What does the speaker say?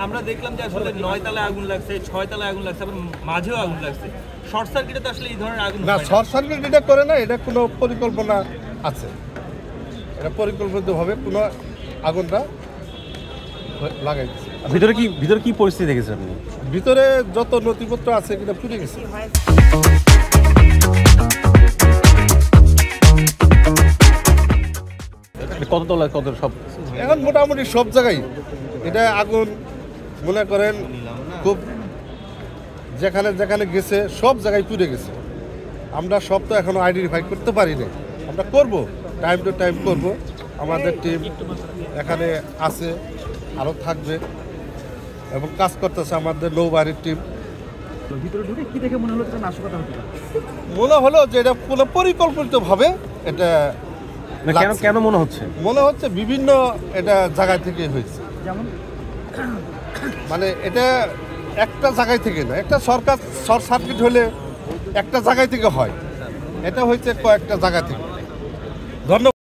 আমরা দেখলাম যে আসলে 9 তলায় আগুন লাগছে, 6 তলায় আগুন লাগছে, আবার মাঝেও আগুন লাগছে। শর্ট সার্কিটে তো আসলে এই ধরনের আগুন না, শর্ট সার্কিট এটা করে না, এটা কোনো পরিকল্পনা আছে, এটা পরিকল্পিতভাবে কোনো আগুনটা লাগাইছে। ভিতরে কি পরিস্থিতি দেখেছেন আপনি? ভিতরে যত নথিপত্র আছে এটা পুড়ে গেছে। কত তলায় কত সব? এখন মোটামুটি সব জায়গায় এটা আগুন মনে করেন খুব যেখানে যেখানে গেছে সব জায়গায় পুড়ে গেছে। আমরা সব তো এখনো আইডেন্টিফাই করতে পারি না, আমরা করব, টাইম টু টাইম করব। আমাদের টিম এখানে আছে, আরও থাকবে এবং কাজ করতেছে আমাদের নৌবাহিনীর টিম। ভিতরে ঢুকে কি দেখে মনে হলো এটা নাশকতা হতে পারে? মনে হলো যে এটা পুরো পরিকল্পিতভাবে এটা কেন মনে হচ্ছে? মনে হচ্ছে বিভিন্ন এটা জায়গা থেকে হয়েছে, যেমন মানে এটা একটা জায়গায় থেকে না, একটা সরকার শর্ট সার্কিট হলে একটা জায়গায় থেকে হয়, এটা হচ্ছে কয়েকটা জায়গা থেকে। ধন্যবাদ।